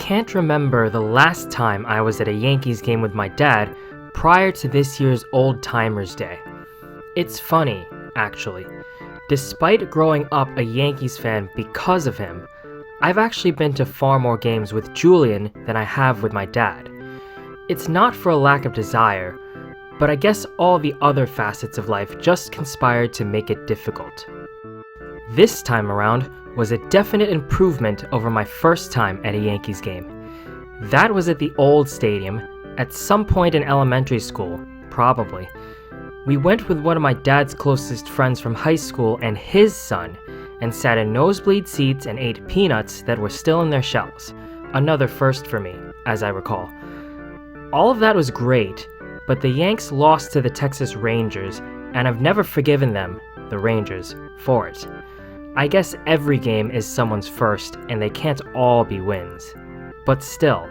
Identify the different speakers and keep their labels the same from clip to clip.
Speaker 1: can't remember the last time I was at a Yankees game with my dad prior to this year's Old Timers Day. It's funny, actually. Despite growing up a Yankees fan because of him, I've actually been to far more games with Julian than I have with my dad. It's not for a lack of desire, but I guess all the other facets of life just conspired to make it difficult. This time around was a definite improvement over my first time at a Yankees game. That was at the old stadium, at some point in elementary school, probably. We went with one of my dad's closest friends from high school and his son, and sat in nosebleed seats and ate peanuts that were still in their shells. Another first for me, as I recall. All of that was great, but the Yanks lost to the Texas Rangers, and I've never forgiven them, the Rangers, for it. I guess every game is someone's first, and they can't all be wins. But still.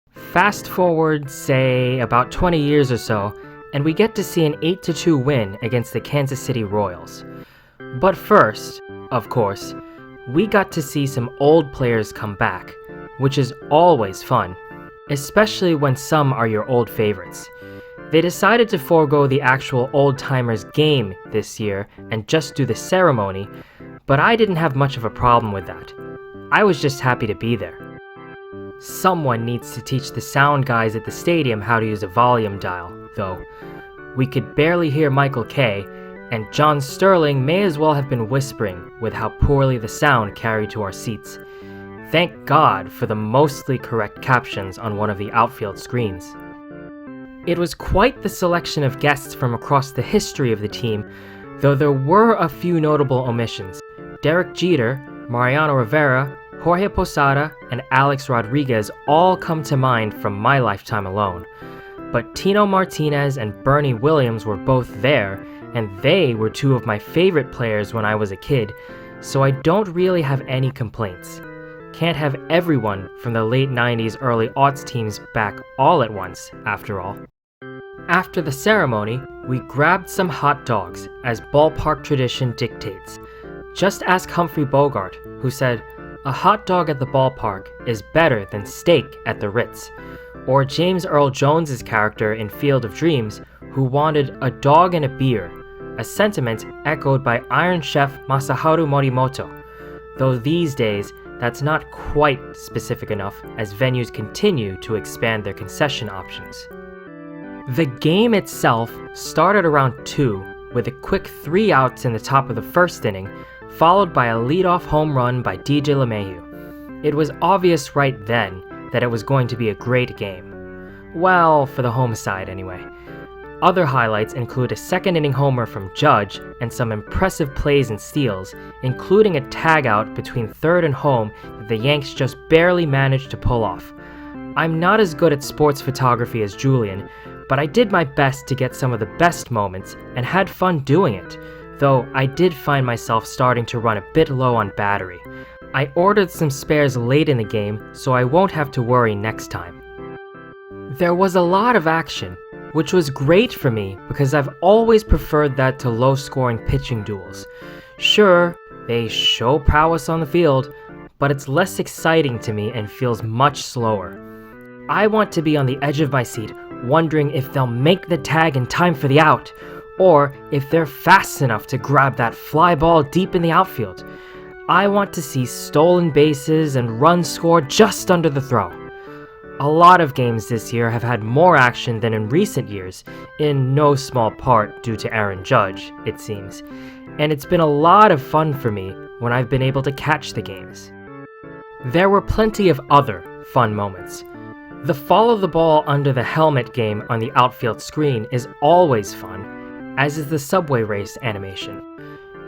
Speaker 1: Fast forward, say, about 20 years or so, and we get to see an 8-2 win against the Kansas City Royals. But first, of course, we got to see some old players come back, which is always fun, especially when some are your old favorites. They decided to forego the actual Old Timers game this year and just do the ceremony, but I didn't have much of a problem with that. I was just happy to be there. Someone needs to teach the sound guys at the stadium how to use a volume dial, though. We could barely hear Michael Kay, and John Sterling may as well have been whispering with how poorly the sound carried to our seats. Thank God for the mostly correct captions on one of the outfield screens. It was quite the selection of guests from across the history of the team, though there were a few notable omissions. Derek Jeter, Mariano Rivera, Jorge Posada, and Alex Rodriguez all come to mind from my lifetime alone. But Tino Martinez and Bernie Williams were both there, and they were two of my favorite players when I was a kid, so I don't really have any complaints. Can't have everyone from the late 90s, early aughts teams back all at once, after all. After the ceremony, we grabbed some hot dogs, as ballpark tradition dictates. Just ask Humphrey Bogart, who said, "A hot dog at the ballpark is better than steak at the Ritz." Or James Earl Jones's character in Field of Dreams, who wanted a dog and a beer, a sentiment echoed by Iron Chef Masaharu Morimoto, though these days that's not quite specific enough as venues continue to expand their concession options. The game itself started around 2, with a quick 3 outs in the top of the first inning, followed by a leadoff home run by DJ LeMahieu. It was obvious right then that it was going to be a great game. Well, for the home side anyway. Other highlights include a second-inning homer from Judge and some impressive plays and steals, including a tag-out between third and home that the Yanks just barely managed to pull off. I'm not as good at sports photography as Julian, but I did my best to get some of the best moments and had fun doing it, though I did find myself starting to run a bit low on battery. I ordered some spares late in the game, so I won't have to worry next time. There was a lot of action, which was great for me because I've always preferred that to low-scoring pitching duels. Sure, they show prowess on the field, but it's less exciting to me and feels much slower. I want to be on the edge of my seat, wondering if they'll make the tag in time for the out, or if they're fast enough to grab that fly ball deep in the outfield. I want to see stolen bases and runs scored just under the throw. A lot of games this year have had more action than in recent years, in no small part due to Aaron Judge, it seems, and it's been a lot of fun for me when I've been able to catch the games. There were plenty of other fun moments. The follow the ball under the helmet game on the outfield screen is always fun, as is the subway race animation.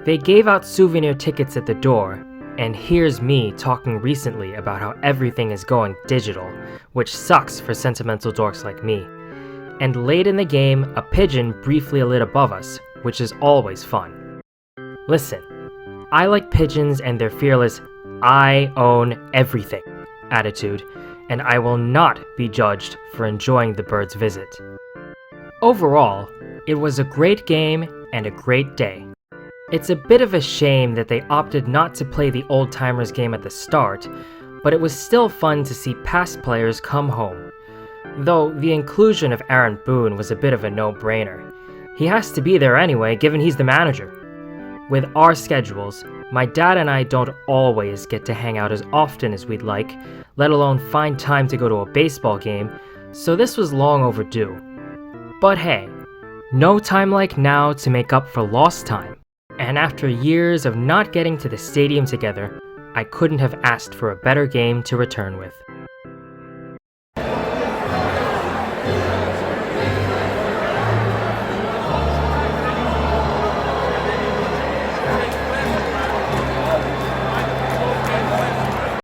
Speaker 1: They gave out souvenir tickets at the door, and here's me talking recently about how everything is going digital, which sucks for sentimental dorks like me. And late in the game, a pigeon briefly lit above us, which is always fun. Listen, I like pigeons and their fearless, "I own everything" attitude, and I will not be judged for enjoying the bird's visit. Overall, it was a great game and a great day. It's a bit of a shame that they opted not to play the Old Timers game at the start, but it was still fun to see past players come home. Though the inclusion of Aaron Boone was a bit of a no-brainer. He has to be there anyway, given he's the manager. With our schedules, my dad and I don't always get to hang out as often as we'd like, let alone find time to go to a baseball game, so this was long overdue. But hey, no time like now to make up for lost time. And after years of not getting to the stadium together, I couldn't have asked for a better game to return with.